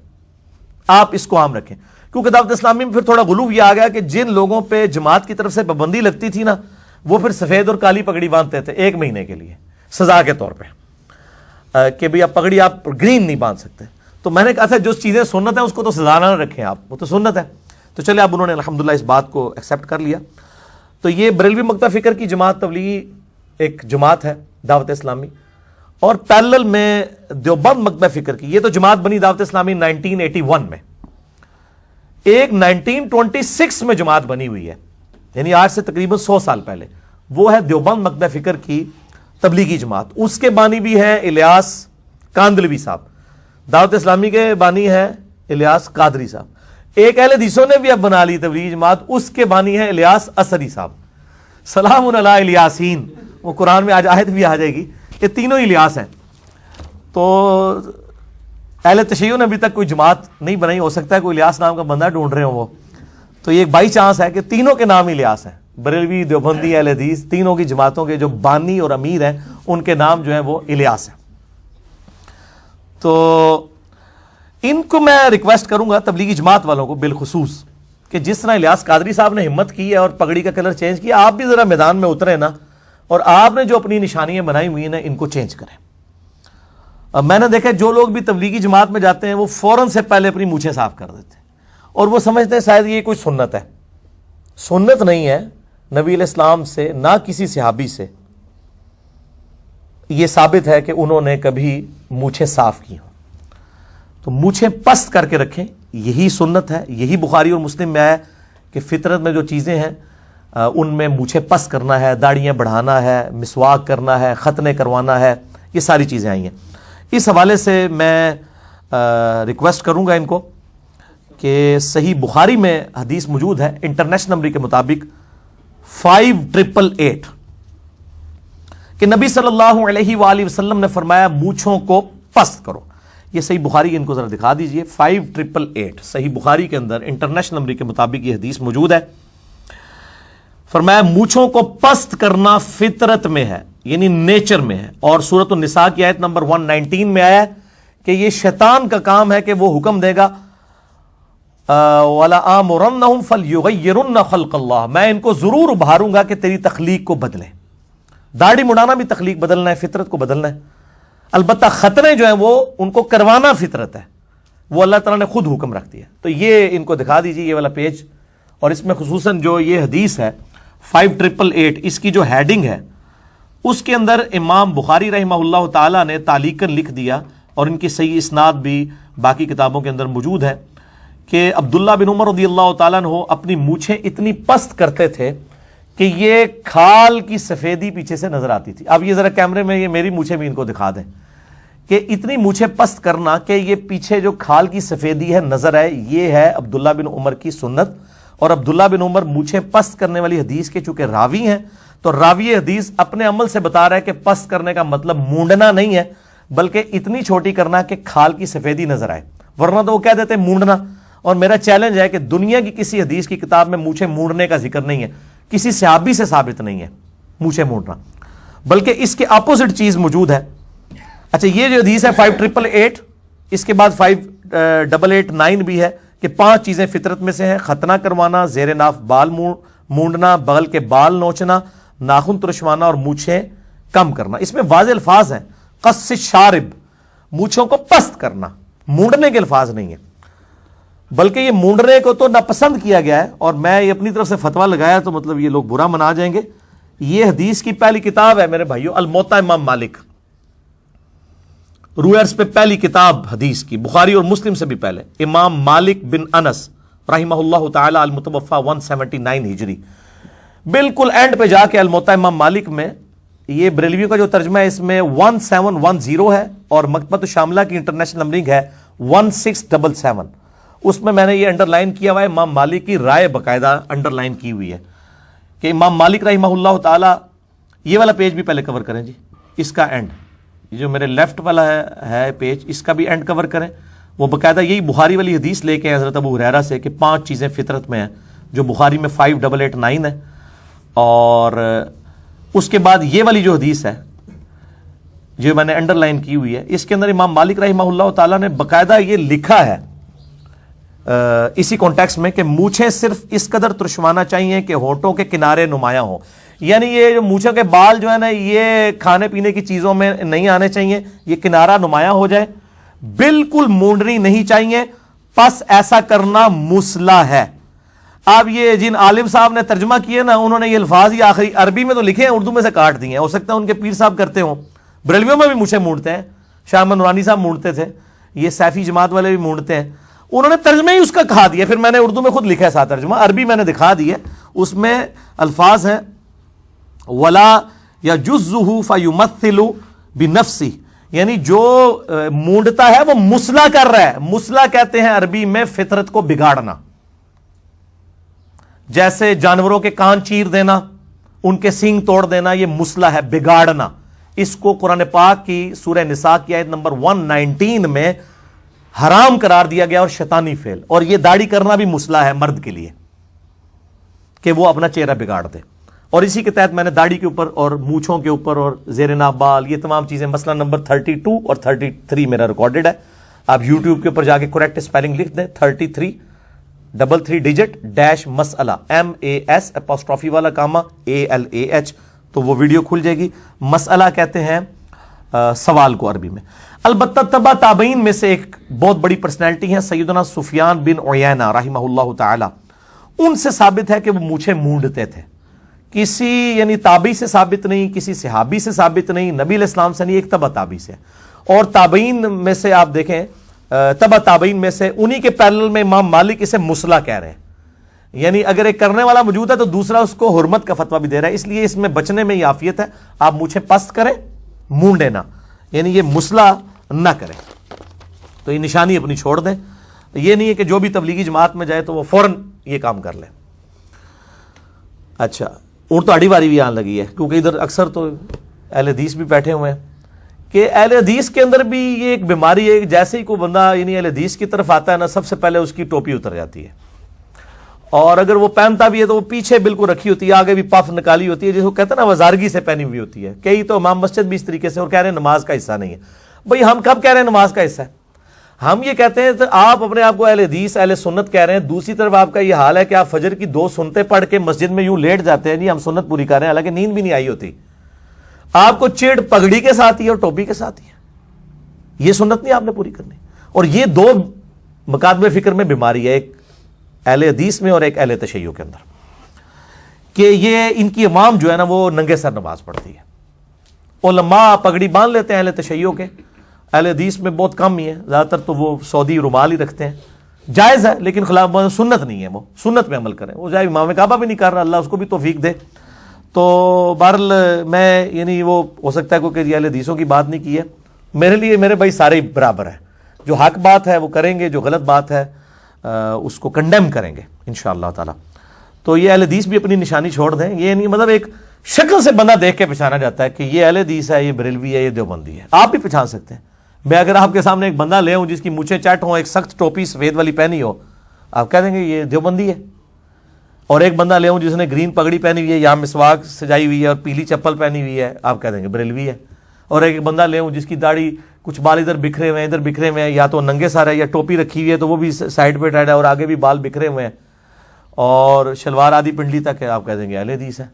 آپ اس کو عام رکھیں، کیونکہ دعوت اسلامی میں پھر تھوڑا غلو یہ آ گیا کہ جن لوگوں پہ جماعت کی طرف سے پابندی لگتی تھی نا، وہ پھر سفید اور کالی پگڑی باندھتے تھے 1 مہینے کے لیے سزا کے طور پہ، کہ بھئی اب پگڑی آپ گرین نہیں باندھ سکتے۔ تو میں نے کہا تھا جو چیزیں سنت ہیں اس کو تو سزا نہ رکھیں آپ، وہ تو سنت ہے۔ تو چلے اب انہوں نے الحمدللہ اس بات کو ایکسیپٹ کر لیا۔ تو یہ بریلوی مکتب فکر کی جماعت تبلیغی ایک جماعت ہے دعوت اسلامی، اور پیرلل میں دیوبند مکتب فکر کی، یہ تو جماعت بنی دعوت اسلامی 1981 میں، ایک 1926 میں جماعت بنی ہوئی ہے، یعنی آج سے تقریباً 100 سال پہلے، وہ ہے دیوبند مکتب فکر کی تبلیغی جماعت۔ اس کے بانی بھی ہیں الیاس کاندلوی صاحب، دعوت اسلامی کے بانی ہیں الیاس قادری صاحب۔ ایک اہل حدیثوں نے بھی اب بنا لی تبلیغی جماعت، اس کے بانی ہیں الیاس اسری صاحب، سلام علی الیاسین، وہ قرآن میں آج آیت بھی آ جائے گی، یہ تینوں ہی الیاس ہیں۔ تو اہل تشیع نے ابھی تک کوئی جماعت نہیں بنائی، ہو سکتا ہے کوئی الیاس نام کا بندہ ڈھونڈ رہے ہوں وہ، تو یہ ایک بائی چانس ہے کہ تینوں کے نام ہی الیاس ہیں، بریلوی، دیوبندی، اہل حدیث، تینوں کی جماعتوں کے جو بانی اور امیر ہیں ان کے نام جو ہیں وہ الیاس ہیں۔ تو ان کو میں ریکویسٹ کروں گا تبلیغی جماعت والوں کو بالخصوص کہ جس طرح الیاس قادری صاحب نے ہمت کی ہے اور پگڑی کا کلر چینج کیا، آپ بھی ذرا میدان میں اترے نا، اور آپ نے جو اپنی نشانیاں بنائی ہوئی ہیں ان کو چینج کریں۔ اب میں نے دیکھا جو لوگ بھی تبلیغی جماعت میں جاتے ہیں وہ فوراً سے پہلے اپنی مونچھیں صاف کر دیتے ہیں، اور وہ سمجھتے ہیں شاید یہ کوئی سنت ہے۔ سنت نہیں ہے، نبی علیہ السلام سے نہ کسی صحابی سے یہ ثابت ہے کہ انہوں نے کبھی مونچھیں صاف کی ہوں۔ تو مونچھیں پست کر کے رکھیں، یہی سنت ہے، یہی بخاری اور مسلم میں ہے کہ فطرت میں جو چیزیں ہیں ان میں مونچھیں پست کرنا ہے، داڑیاں بڑھانا ہے، مسواک کرنا ہے، ختنے کروانا ہے، یہ ساری چیزیں آئی ہیں۔ اس حوالے سے میں ریکویسٹ کروں گا ان کو کہ صحیح بخاری میں حدیث موجود ہے انٹرنیشنل نمبر کے مطابق 5888 کہ نبی صلی اللہ علیہ وآلہ وسلم نے فرمایا مونچھوں کو پست کرو۔ یہ صحیح بخاری ان کو ذرا دکھا دیجئے، 5888 صحیح بخاری کے اندر انٹرنیشنل نمبر کے مطابق یہ حدیث موجود ہے۔ فرمایا مونچھوں کو پست کرنا فطرت میں ہے، یعنی نیچر میں ہے، اور سورۃ النساء کی آیت نمبر 119 میں آیا ہے کہ یہ شیطان کا کام ہے کہ وہ حکم دے گا وَلَآمُرَنَّهُمْ فَلْيُغَيِّرُنَّ خَلْقَ اللَّهِ، میں ان کو ضرور ابھاروں گا کہ تیری تخلیق کو بدلیں۔ داڑھی مڑانا بھی تخلیق بدلنا ہے، فطرت کو بدلنا ہے۔ البتہ ختنے جو ہیں وہ ان کو کروانا فطرت ہے، وہ اللہ تعالیٰ نے خود حکم رکھ دیا۔ تو یہ ان کو دکھا دیجیے یہ والا پیج، اور اس میں خصوصاً جو یہ حدیث ہے 5888 اس کی جو ہیڈنگ ہے اس کے اندر امام بخاری رحمہ اللہ تعالیٰ نے تعلیقاً لکھ دیا، اور ان کی صحیح اسناد بھی باقی کتابوں کے اندر موجود ہے کہ عبداللہ بن عمر رضی اللہ تعالیٰ عنہ اپنی مونچھیں اتنی پست کرتے تھے کہ یہ کھال کی سفیدی پیچھے سے نظر آتی تھی. اب یہ ذرا کیمرے میں یہ میری مونچھیں بھی ان کو دکھا دیں کہ اتنی مونچھیں پست کرنا کہ یہ پیچھے جو کھال کی سفیدی ہے نظر آئے. یہ ہے عبداللہ بن عمر کی سنت. اور عبداللہ بن عمر مونچھیں پست کرنے والی حدیث کے چونکہ راوی ہیں تو راوی حدیث اپنے عمل سے بتا رہا ہے کہ پست کرنے کا مطلب مونڈنا نہیں ہے بلکہ اتنی چھوٹی کرنا کہ کھال کی سفیدی نظر آئے, ورنہ تو وہ کہہ دیتے مونڈنا. اور میرا چیلنج ہے کہ دنیا کی کسی حدیث کی کتاب میں مونچھیں مونڈنے کا ذکر نہیں ہے, کسی صحابی سے ثابت نہیں ہے مونچھیں مونڈنا, بلکہ اس کے اپوزٹ چیز موجود ہے. اچھا, یہ جو حدیث ہے 5888, اس کے بعد 5889 بھی ہے کہ 5 چیزیں فطرت میں سے ہیں: ختنہ کروانا, زیر ناف بال مونڈنا, بغل کے بال نوچنا, ناخن ترشوانا اور مونچھیں کم کرنا. اس میں واضح الفاظ ہیں: قص الشارب, مونچھوں کو پست کرنا, مونڈنے کے الفاظ نہیں ہیں, بلکہ یہ مونڈنے کو تو ناپسند کیا گیا ہے. اور میں یہ اپنی طرف سے فتویٰ لگایا تو مطلب یہ لوگ برا منا جائیں گے. یہ حدیث کی پہلی کتاب ہے میرے بھائیو, الموطا امام مالک, روئرز پہ پہلی کتاب حدیث کی, بخاری اور مسلم سے بھی پہلے. امام مالک بن انس رحمہ اللہ تعالی المتوفا 179 ہجری. بالکل اینڈ پہ جا کے الموطا امام مالک میں یہ بریلویوں کا جو ترجمہ ہے اس میں 1710 ہے اور مکتبۃ شاملہ کی انٹرنیشنل نمبرنگ ہے 1677. اس میں میں نے یہ انڈر لائن کیا ہوا ہے, امام مالک کی رائے باقاعدہ انڈر لائن کی ہوئی ہے کہ امام مالک رحمہ اللہ تعالی. یہ والا پیج بھی پہلے کور کریں جی, اس کا اینڈ, جو میرے لیفٹ والا ہے پیج, اس کا بھی اینڈ کور کریں. وہ باقاعدہ یہی بخاری والی حدیث لے کے حضرت ابو ہریرہ سے کہ 5 چیزیں فطرت میں ہیں, جو بخاری میں 5889 ہے. اور اس کے بعد یہ والی جو حدیث ہے جو میں نے انڈر لائن کی ہوئی ہے, اس کے اندر امام مالک رحمہ اللہ تعالیٰ نے باقاعدہ یہ لکھا ہے اسی کانٹیکسٹ میں کہ مونچھیں صرف اس قدر ترشوانا چاہیے کہ ہونٹوں کے کنارے نمایاں ہوں. یعنی یہ جو مونچھوں کے بال جو ہے نا یہ کھانے پینے کی چیزوں میں نہیں آنے چاہیے, یہ کنارہ نمایاں ہو جائے. بالکل مونڈنی نہیں چاہیے, پس ایسا کرنا مسلح ہے. اب یہ جن عالم صاحب نے ترجمہ کیے نا, انہوں نے یہ الفاظ یہ آخری عربی میں تو لکھے ہیں, اردو میں سے کاٹ دیے ہیں. ہو سکتا ہے ان کے پیر صاحب کرتے ہوں, بریلویوں میں بھی مونچھیں مونڈتے ہیں, شاہ احمد نورانی صاحب مونڈتے تھے, یہ سیفی جماعت والے بھی مونڈتے ہیں. انہوں نے ترجمہ ہی اس کا کہا دیا, پھر میں نے اردو میں خود لکھا ہے ساتھ ترجمہ, عربی میں نے دکھا دی ہے. اس میں الفاظ ہیں ولا یجزہ فیمثل بنفسہ, یعنی جو مونڈتا ہے وہ مسلح کر رہا ہے. مسلح کہتے ہیں عربی میں فطرت کو بگاڑنا, جیسے جانوروں کے کان چیر دینا, ان کے سینگ توڑ دینا, یہ مسلح ہے, بگاڑنا. اس کو قرآن پاک کی سورہ نساء کی آیت نمبر 119 میں حرام قرار دیا گیا اور شیطانی فعل. اور یہ داڑھی کرنا بھی مسلح ہے مرد کے لیے کہ وہ اپنا چہرہ بگاڑ دے. اور اسی کے تحت میں نے داڑھی کے اوپر اور مونچھوں کے اوپر اور زیر ناف بال, یہ تمام چیزیں مسئلہ نمبر 32 اور 33 میرا ریکارڈڈ ہے. آپ یوٹیوب کے اوپر جا کے کریکٹ اسپیلنگ لکھ دیں, 33 ڈیجٹ ڈیش مسئلہ, MAS اپوسٹرافی والا کاما ALAH, تو وہ ویڈیو کھل جائے گی. مسئلہ کہتے ہیں سوال کو عربی میں. البتہ تبع تابعین میں سے ایک بہت بڑی پرسنالٹی ہیں سیدنا سفیان بن عیینہ رحمہ اللہ تعالی. ان سے ثابت ہے کہ وہ مونچھیں مونڈتے تھے. کسی یعنی تابعی سے ثابت نہیں, کسی صحابی سے ثابت نہیں, نبی علیہ السلام سے نہیں, ایک تبع تابعی سے. اور تابعین میں سے آپ دیکھیں, تبع تابعین میں سے انہی کے پیرلل میں امام مالک اسے مسلح کہہ رہے ہیں. یعنی اگر ایک کرنے والا موجود ہے تو دوسرا اس کو حرمت کا فتویٰ بھی دے رہا ہے. اس لیے اس میں بچنے میں یہ عافیت ہے, آپ مونچھیں پست کریں, مونڈے نہ, یعنی یہ مسلح نہ کریں. تو یہ نشانی اپنی چھوڑ دیں. یہ نہیں ہے کہ جو بھی تبلیغی جماعت میں جائے تو وہ فوراً یہ کام کر لیں. اچھا, اور تو اڑی باری بھی آنے لگی ہے, کیونکہ ادھر اکثر تو اہل حدیث بھی بیٹھے ہوئے ہیں کہ اہل حدیث کے اندر بھی یہ ایک بیماری ہے کہ جیسے ہی کوئی بندہ یعنی اہل حدیث کی طرف آتا ہے نا, سب سے پہلے اس کی ٹوپی اتر جاتی ہے. اور اگر وہ پہنتا بھی ہے تو وہ پیچھے بالکل رکھی ہوتی ہے, آگے بھی پف نکالی ہوتی ہے, جس کو کہتے ہیں نا وزارگی سے پہنی ہوئی ہوتی ہے. کئی تو امام مسجد بھی اس طریقے سے, اور کہہ رہے ہیں نماز کا حصہ نہیں ہے. بھئی ہم کب کہہ رہے ہیں نماز کا حصہ ہے؟ ہم یہ کہتے ہیں تو آپ اپنے آپ کو اہل حدیث اہل سنت کہہ رہے ہیں. دوسری طرف آپ کا یہ حال ہے کہ آپ فجر کی 2 سنتیں پڑھ کے مسجد میں یوں لیٹ جاتے ہیں, جی ہم سنت پوری کر رہے ہیں, حالانکہ نیند بھی نہیں آئی ہوتی. آپ کو چڑ پگڑی کے ساتھ ہی اور ٹوپی کے ساتھ ہی ہے, یہ سنت نہیں آپ نے پوری کرنی. اور یہ 2 مکاتب فکر میں بیماری ہے, ایک اہل حدیث میں اور ایک اہل تشیع کے اندر, کہ یہ ان کی امام جو ہے نا وہ ننگے سر نماز پڑھتی ہے. علماء پگڑی باندھ لیتے ہیں اہل تشیع کے, اہل حدیث میں بہت کم ہی ہے, زیادہ تر تو وہ سعودی رومال ہی رکھتے ہیں. جائز ہے لیکن خلاف سنت نہیں ہے, وہ سنت پہ عمل کریں. وہ جائے امام کعبہ بھی نہیں کر رہا, اللہ اس کو بھی توفیق دے. تو بہرحال میں یعنی وہ ہو سکتا ہے کوئی اہل حدیثوں کی بات نہیں کی ہے، میرے لیے میرے بھائی سارے برابر ہیں، جو حق بات ہے وہ کریں گے، جو غلط بات ہے اس کو کنڈیم کریں گے انشاءاللہ تعالی۔ تو یہ اہل حدیث بھی اپنی نشانی چھوڑ دیں، یہ نہیں مطلب ایک شکل سے بندہ دیکھ کے پہچانا جاتا ہے کہ یہ اہل حدیث ہے، یہ بریلوی ہے، یہ دیوبندی ہے، آپ بھی پہچان سکتے ہیں۔ میں اگر آپ کے سامنے ایک بندہ لے ہوں جس کی مونچھیں چٹ ہوں، ایک سخت ٹوپی سفید والی پہنی ہو، آپ کہہ دیں گے یہ دیوبندی ہے۔ اور ایک بندہ لے ہوں جس نے گرین پگڑی پہنی ہوئی ہے، یہاں مسواک سجائی ہوئی ہے اور پیلی چپل پہنی ہوئی ہے، آپ کہہ دیں گے بریلوی ہے۔ اور ایک بندہ لے ہوں جس کی داڑھی کچھ بال ادھر بکھرے ہوئے ہیں، ادھر بکھرے ہوئے ہیں، یا تو ننگے سر ہے یا ٹوپی رکھی ہوئی ہے تو وہ بھی سائڈ پہ ٹائٹ ہے اور آگے بھی بال بکھرے ہوئے ہیں، اور شلوار آدھی پنڈلی تک ہے، آپ کہہ دیں گے اہل حدیث ہے۔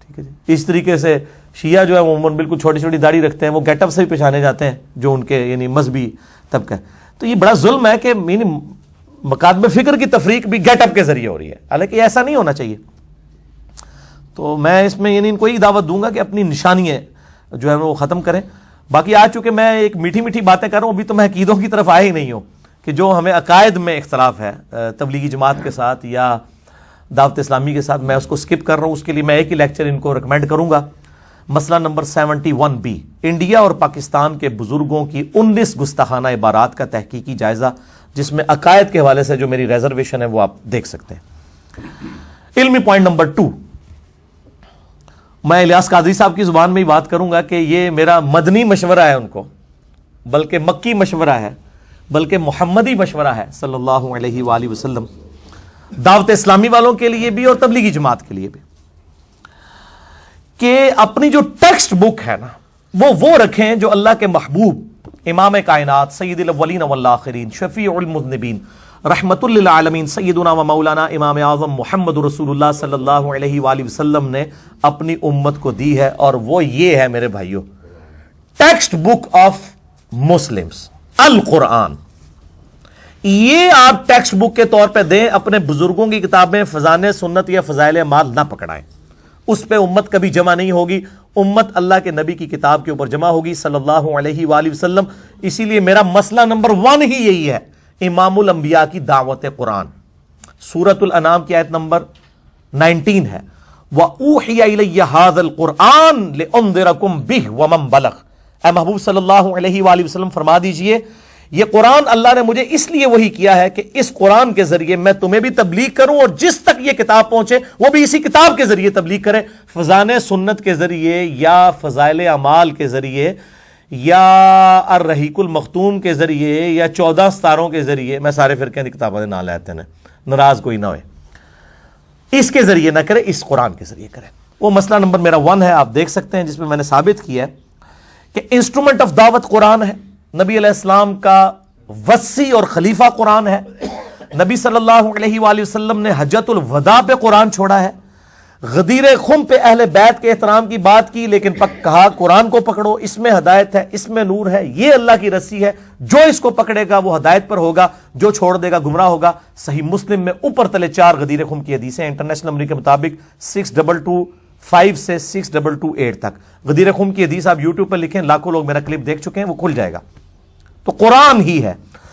ٹھیک ہے جی۔ اس طریقے سے شیعہ جو ہے وہ عموماً بالکل چھوٹی چھوٹی داڑھی رکھتے ہیں، وہ گیٹ اپ سے بھی پہچانے جاتے ہیں جو ان کے یعنی مذہبی طبقہ ہے۔ تو یہ بڑا ظلم ہے کہ یعنی مکاتب فکر کی تفریق بھی گیٹ اپ کے ذریعے ہو رہی ہے، حالانکہ ایسا نہیں ہونا چاہیے۔ تو میں اس میں یعنی ان کو ہی دعوت دوں گا کہ اپنی نشانیاں جو ہے وہ ختم کریں۔ باقی آج چونکہ میں ایک میٹھی میٹھی باتیں کر رہا ہوں، ابھی تو میں عقیدوں کی طرف آیا ہی نہیں ہوں کہ جو ہمیں عقائد میں اختلاف ہے تبلیغی جماعت کے ساتھ یا دعوت اسلامی کے ساتھ، میں اس کو سکپ کر رہا ہوں۔ اس کے لیے میں ایک ہی لیکچر ان کو ریکمینڈ کروں گا، مسئلہ نمبر 71B، انڈیا اور پاکستان کے بزرگوں کی 19 گستاخانہ عبارات کا تحقیقی جائزہ، جس میں عقائد کے حوالے سے جو میری ریزرویشن ہے وہ آپ دیکھ سکتے ہیں۔ علمی پوائنٹ نمبر 2، میں الیاس قادری صاحب کی زبان میں ہی بات کروں گا کہ یہ میرا مدنی مشورہ ہے ان کو، بلکہ مکی مشورہ ہے، بلکہ محمدی مشورہ ہے صلی اللہ علیہ وآلہ وسلم، دعوت اسلامی والوں کے لیے بھی اور تبلیغی جماعت کے لیے بھی، کہ اپنی جو ٹیکسٹ بک ہے نا وہ رکھیں جو اللہ کے محبوب امام کائنات سید الاولین والآخرین شفیع المذنبین رحمت للعالمین سیدنا و مولانا امام اعظم محمد رسول اللہ صلی اللہ علیہ وآلہ وسلم نے اپنی امت کو دی ہے، اور وہ یہ ہے میرے بھائیوں، ٹیکسٹ بک آف مسلمز القرآن۔ یہ آپ ٹیکسٹ بک کے طور پہ دیں، اپنے بزرگوں کی کتابیں فضائل سنت یا فضائل اعمال نہ پکڑائیں، اس پہ امت کبھی جمع نہیں ہوگی، امت اللہ کے نبی کی کتاب کے اوپر جمع ہوگی صلی اللہ علیہ وآلہ وسلم۔ اسی لیے میرا مسئلہ نمبر 1 ہی یہی ہے، امام الانبیاء کی دعوت قرآن۔ سورۃ الانعام کی آیت نمبر 19 ہے، وَأُوحِيَ إِلَيَّ هَذَا الْقُرْآنُ لِأُنذِرَكُم بِهِ وَمَن بَلَغَ۔ اے محبوب صلی اللہ علیہ وآلہ وسلم فرما دیجئے، یہ قرآن اللہ نے مجھے اس لیے وحی کیا ہے کہ اس قرآن کے ذریعے میں تمہیں بھی تبلیغ کروں، اور جس تک یہ کتاب پہنچے وہ بھی اسی کتاب کے ذریعے تبلیغ کرے، فضائل سنت کے ذریعے یا فضائل اعمال کے ذریعے یا الرحیق المختوم کے ذریعے یا 14 ستاروں کے ذریعے۔ میں سارے فرقے کی کتابیں نہ لیتے ہیں، ناراض کوئی نہ ہوئے، اس کے ذریعے نہ کرے، اس قرآن کے ذریعے کرے۔ وہ مسئلہ نمبر میرا 1 ہے، آپ دیکھ سکتے ہیں، جس میں نے ثابت کیا ہے کہ انسٹرومنٹ آف دعوت قرآن ہے، نبی علیہ السلام کا وصی اور خلیفہ قرآن ہے، نبی صلی اللہ علیہ وآلہ وسلم نے حجۃ الوداع پہ قرآن چھوڑا ہے، غدیر خم پہ اہل بیت کے احترام کی بات کی، لیکن کہا قرآن کو پکڑو، اس میں ہدایت ہے، اس میں نور ہے، یہ اللہ کی رسی ہے، جو اس کو پکڑے گا وہ ہدایت پر ہوگا، جو چھوڑ دے گا گمراہ ہوگا۔ صحیح مسلم میں اوپر تلے 4 غدیر خم کی حدیثیں، انٹرنیشنل نمبر کے مطابق 6225 سے 6228 تک۔ غدیر خم کی حدیث آپ یوٹیوب پر لکھیں، لاکھوں لوگ میرا کلپ دیکھ چکے ہیں، وہ کھل جائے گا۔ تو قرآن ہی ہے،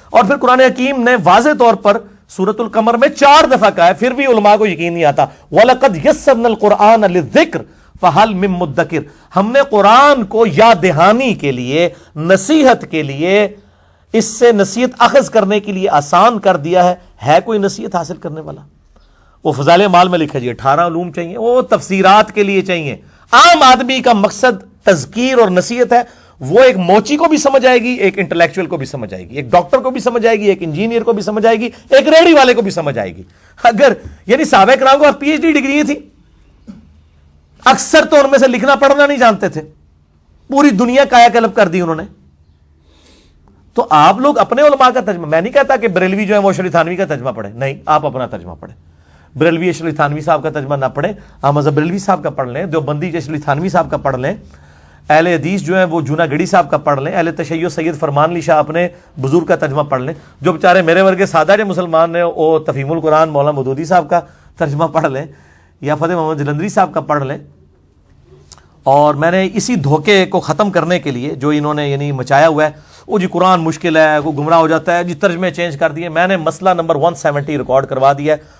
اور پھر قرآن حکیم نے واضح طور پر سورۃ القمر میں 4 دفعہ کہا ہے، پھر بھی علماء کو یقین نہیں آتا، وَلَقَدْ يَسَّرْنَا الْقُرْآنَ لِلذِّكْرِ فَهَلْ مِن مُدَّكِرٍ۔ ہم نے قرآن کو یاد دہانی کے لیے، نصیحت کے لیے، اس سے نصیحت اخذ کرنے کے لیے آسان کر دیا ہے کوئی نصیحت حاصل کرنے والا؟ وہ فضائل اعمال میں لکھا جی 18 علوم چاہیے، وہ تفسیرات کے لیے چاہیے۔ عام آدمی کا مقصد تذکیر اور نصیحت ہے، وہ ایک موچی کو بھی سمجھ آئے گی، ایک انٹلیکچوئل کو بھی سمجھ آئے گی، ایک ڈاکٹر کو بھی سمجھ آئے گی، ایک انجینئر کو بھی سمجھ آئے گی، ایک ریڑھی والے کو بھی سمجھ آئے گی۔ اگر یعنی صحابہ کرام کو پی ایچ ڈی ڈگری تھی، اکثر تو ان میں سے لکھنا پڑھنا نہیں جانتے تھے، پوری دنیا کایا کلپ کر دی انہوں نے۔ تو آپ لوگ اپنے علماء کا ترجمہ، میں نہیں کہتا کہ بریلوی جو ہے وہ اشرف تھانوی کا ترجمہ پڑھے، نہیں، آپ اپنا ترجمہ پڑھیں۔ بریلوی اشرف تھانوی صاحب کا ترجمہ نہ پڑھیں، آپ مذہب بریلوی صاحب کا پڑھ لیں، دیوبندی اشرف تھانوی صاحب کا پڑھ لیں، اہل حدیث جو ہیں وہ جونا گڑی صاحب کا پڑھ لیں، اہل تشیع سید فرمان علی شاہ اپنے بزرگ کا ترجمہ پڑھ لیں، جو بیچارے میرے ورگے سادہ جو مسلمان ہیں وہ تفہیم القرآن مولانا مودودی صاحب کا ترجمہ پڑھ لیں یا فتح محمد جلندری صاحب کا پڑھ لیں۔ اور میں نے اسی دھوکے کو ختم کرنے کے لیے جو انہوں نے یعنی مچایا ہوا ہے، وہ جی قرآن مشکل ہے، وہ گمراہ ہو جاتا ہے جی، ترجمے چینج کر دیے، میں نے مسئلہ نمبر 170 ریکارڈ کروا دیا ہے،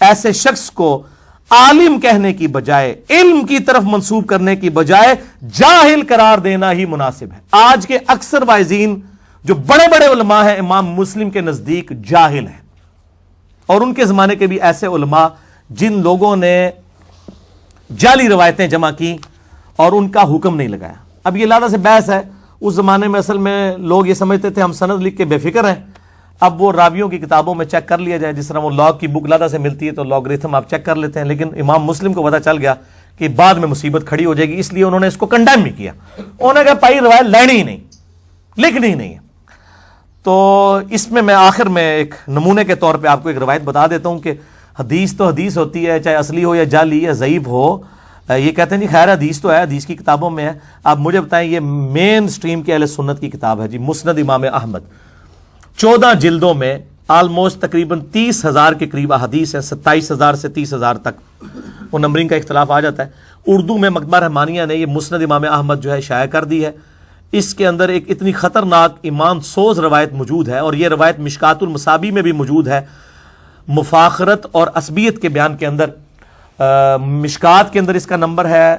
ایسے شخص کو عالم کہنے کی بجائے، علم کی طرف منسوب کرنے کی بجائے جاہل قرار دینا ہی مناسب ہے۔ آج کے اکثر واعظین جو بڑے بڑے علماء ہیں امام مسلم کے نزدیک جاہل ہیں، اور ان کے زمانے کے بھی ایسے علماء جن لوگوں نے جعلی روایتیں جمع کی اور ان کا حکم نہیں لگایا۔ اب یہ لادہ سے بحث ہے، اس زمانے میں اصل میں لوگ یہ سمجھتے تھے ہم سند لکھ کے بے فکر ہیں، اب وہ راویوں کی کتابوں میں چیک کر لیا جائے، جس طرح وہ لاگ کی بک لادہ سے ملتی ہے تو لاگریتھم آپ چیک کر لیتے ہیں، لیکن امام مسلم کو پتہ چل گیا کہ بعد میں مصیبت کھڑی ہو جائے گی، اس لیے انہوں نے اس کو کنڈیم بھی کیا، انہوں نے کہا بھائی روایت لینی ہی نہیں، لکھنی ہی نہیں ہے۔ تو اس میں آخر میں ایک نمونے کے طور پہ آپ کو ایک روایت بتا دیتا ہوں کہ حدیث تو حدیث ہوتی ہے، چاہے اصلی ہو یا جعلی یا ضعیف ہو، یہ کہتے ہیں جی خیر حدیث تو ہے، حدیث کی کتابوں میں ہے۔ آپ مجھے بتائیں، یہ مین سٹریم کے اہل سنت کی کتاب ہے جی، مسند امام احمد، 14 جلدوں میں آلموسٹ تقریباً 30,000 کے قریب احادیث ہیں، 27,000 سے 30,000 تک، وہ نمبرنگ کا اختلاف آ جاتا ہے۔ اردو میں مکتبہ رحمانیہ نے یہ مسند امام احمد جو ہے شائع کر دی ہے۔ اس کے اندر ایک اتنی خطرناک ایمان سوز روایت موجود ہے، اور یہ روایت مشکات المصابی میں بھی موجود ہے، مفاخرت اور عصبیت کے بیان کے اندر۔ مشکات کے اندر اس کا نمبر ہے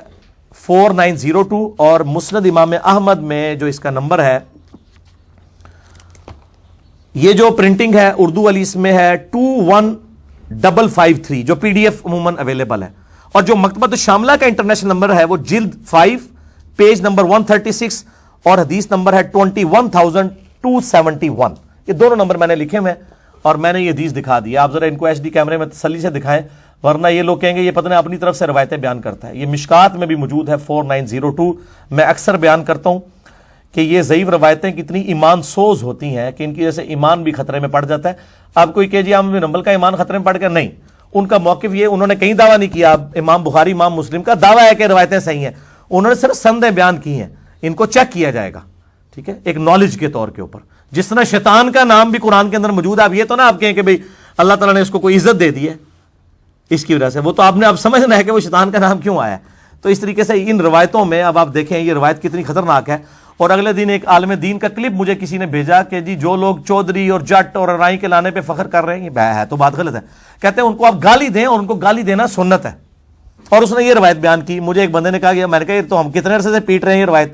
4902، اور مسند امام احمد میں جو اس کا نمبر ہے، یہ جو پرنٹنگ ہے اردو والی، اس میں ہے 21553، جو پی ڈی ایف عموماً اویلیبل ہے، اور جو مکتبۃ الشاملہ کا انٹرنیشنل نمبر ہے وہ جلد 5 پیج نمبر 136 اور حدیث نمبر ہے 21,271۔ یہ دونوں نمبر میں نے لکھے ہوئے ہیں اور میں نے یہ حدیث دکھا دی۔ آپ ذرا ان کو ایچ ڈی کیمرے میں تسلی سے دکھائیں، ورنہ یہ لوگ کہیں گے یہ پتہ نہیں اپنی طرف سے روایتیں بیان کرتا ہے۔ یہ مشکات میں بھی موجود ہے 4902۔ میں اکثر بیان کرتا ہوں کہ یہ ضعیف روایتیں کتنی ایمان سوز ہوتی ہیں کہ ان کی وجہ سے ایمان بھی خطرے میں پڑ جاتا ہے۔ آپ کوئی کہ جی عامر بن حنبل کا ایمان خطرے میں پڑ گیا، نہیں، ان کا موقف یہ، انہوں نے کہیں دعویٰ نہیں کیا۔ امام بخاری امام مسلم کا دعویٰ ہے کہ روایتیں صحیح ہیں، انہوں نے صرف سندیں بیان کی ہیں، ان کو چیک کیا جائے گا، ٹھیک ہے، ایک نالج کے طور کے اوپر۔ جس طرح شیطان کا نام بھی قرآن کے اندر موجود ہے، آپ یہ تو نہ آپ کہیں کہ بھئی اللہ تعالیٰ نے اس کو کوئی عزت دے دی ہے اس کی وجہ سے، وہ تو آپ نے اب سمجھنا ہے کہ وہ شیطان کا نام کیوں آیا ہے۔ تو اس طریقے سے ان روایتوں میں اب آپ دیکھیں یہ روایت کتنی خطرناک ہے۔ اور اگلے دن ایک عالم دین کا کلپ مجھے کسی نے بھیجا کہ جی جو لوگ چودھری اور جٹ اور رائی کے لانے پہ فخر کر رہے ہیں، یہ ہے تو بات غلط ہے، کہتے ہیں ان کو آپ گالی دیں، اور ان کو گالی دینا سنت ہے۔ اور اس نے یہ روایت بیان کی، مجھے ایک بندے نے کہا کہ میں نے کہا یہ تو ہم کتنے عرصے سے پیٹ رہے ہیں، یہ روایت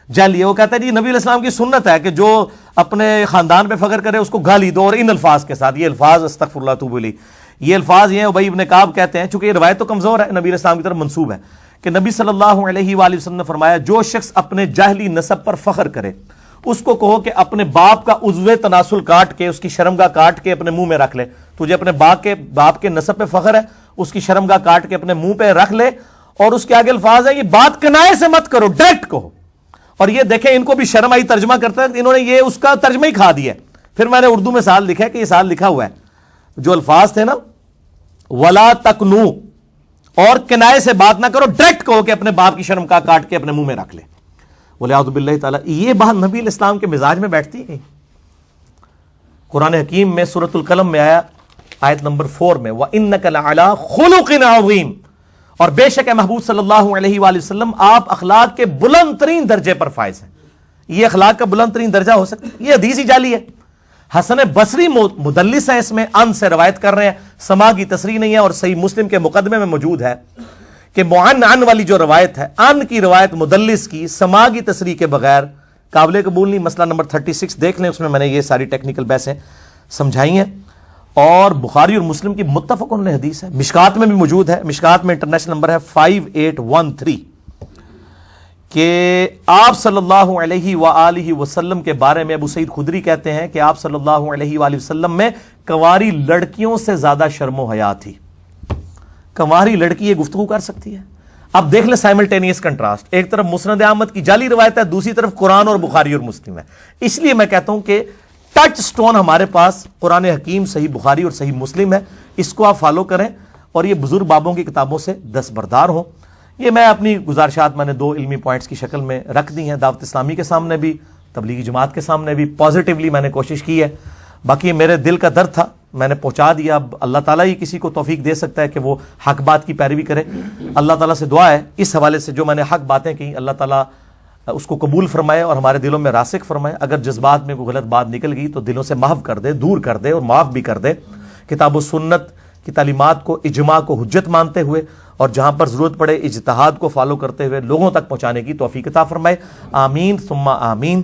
جعلی ہے۔ وہ کہتا ہے جی نبی علیہ السلام کی سنت ہے کہ جو اپنے خاندان پہ فخر کرے اس کو گالی دو، اور ان الفاظ کے ساتھ۔ یہ الفاظ استغفر اللہ توب الیہ، یہ الفاظ یہ ابی ابن کعب کہتے ہیں، چونکہ یہ روایت تو کمزور ہے، نبی علیہ السلام کی طرف منسوب ہے، کہ نبی صلی اللہ علیہ وآلہ وسلم نے فرمایا جو شخص اپنے جاہلی نسب پر فخر کرے اس کو کہو کہ اپنے باپ کا عضو تناسل کاٹ کے، اس کی شرمگاہ کاٹ کے اپنے منہ میں رکھ لے۔ تجھے اپنے باپ کے نسب پہ فخر ہے، اس کی شرمگاہ کاٹ کے اپنے منہ پہ رکھ لے۔ اور اس کے آگے الفاظ ہے یہ بات کنائے سے مت کرو، ڈائریکٹ کہو۔ اور یہ دیکھیں ان کو بھی شرم آئی ترجمہ کرتا ہے، انہوں نے یہ اس کا ترجمہ ہی کھا دیا ہے۔ پھر میں نے اردو میں سال لکھا ہے کہ یہ سال لکھا ہوا ہے، جو الفاظ تھے نا ولا تکنو، اور کنائے سے بات نہ کرو، ڈائریکٹ کہو کہ اپنے باپ کی شرم کا کاٹ کے اپنے منہ میں رکھ لے۔ وَلِعَوْذُ بِاللَّهِ تعالیٰ، یہ بات نبی علیہ السلام کے مزاج میں بیٹھتی ہے۔ قرآن حکیم میں سورۃ القلم میں آیا آیت نمبر 4 میں وَإِنَّكَ لَعَلَىٰ خُلُقٍ عَظِيمٍ، اور بے شک اے محبوب صلی اللہ علیہ وآلہ وسلم آپ اخلاق کے بلند ترین درجے پر فائز ہیں۔ یہ اخلاق کا بلند ترین درجہ ہو سکتا ہے؟ یہ حدیث ہی جعلی ہے۔ حسن بصری مدلس ہیں، اس میں ان سے روایت کر رہے ہیں، سما کی تصریح نہیں ہے، اور صحیح مسلم کے مقدمے میں موجود ہے کہ معن والی جو روایت ہے، ان کی روایت مدلس کی سما کی تصریح کے بغیر قابل قبول نہیں۔ مسئلہ نمبر 36 دیکھ لیں، اس میں نے یہ ساری ٹیکنیکل بحثیں سمجھائی ہیں۔ اور بخاری اور مسلم کی متفق علیہ حدیث ہے، مشکات میں بھی موجود ہے، مشکات میں انٹرنیشنل نمبر ہے 5813، کہ آپ صلی اللہ علیہ وآلہ وسلم کے بارے میں ابو سعید خدری کہتے ہیں کہ آپ صلی اللہ علیہ وآلہ وسلم میں کنواری لڑکیوں سے زیادہ شرم و حیا تھی۔ کنواری لڑکی یہ گفتگو کر سکتی ہے؟ اب دیکھ لیں سائملٹینیس کنٹراسٹ، ایک طرف مسند احمد کی جعلی روایت ہے، دوسری طرف قرآن اور بخاری اور مسلم ہے۔ اس لیے میں کہتا ہوں کہ ٹچ سٹون ہمارے پاس قرآن حکیم، صحیح بخاری اور صحیح مسلم ہے، اس کو آپ فالو کریں اور یہ بزرگ بابوں کی کتابوں سے دستبردار ہوں۔ یہ میں اپنی گزارشات میں نے 2 علمی پوائنٹس کی شکل میں رکھ دی ہیں، دعوت اسلامی کے سامنے بھی، تبلیغی جماعت کے سامنے بھی، پازیٹیولی میں نے کوشش کی ہے۔ باقی میرے دل کا درد تھا، میں نے پہنچا دیا۔ اب اللہ تعالیٰ ہی کسی کو توفیق دے سکتا ہے کہ وہ حق بات کی پیروی کرے۔ اللہ تعالیٰ سے دعا ہے اس حوالے سے جو میں نے حق باتیں کی، اللہ تعالیٰ اس کو قبول فرمائے اور ہمارے دلوں میں راسخ فرمائے۔ اگر جذبات میں کوئی غلط بات نکل گئی تو دلوں سے محو کر دے، دور کر دے اور معاف بھی کر دے۔ کتاب و سنت کی تعلیمات کو اجماع کو حجت مانتے ہوئے اور جہاں پر ضرورت پڑے اجتہاد کو فالو کرتے ہوئے لوگوں تک پہنچانے کی توفیق عطا فرمائے. آمین ثم آمین.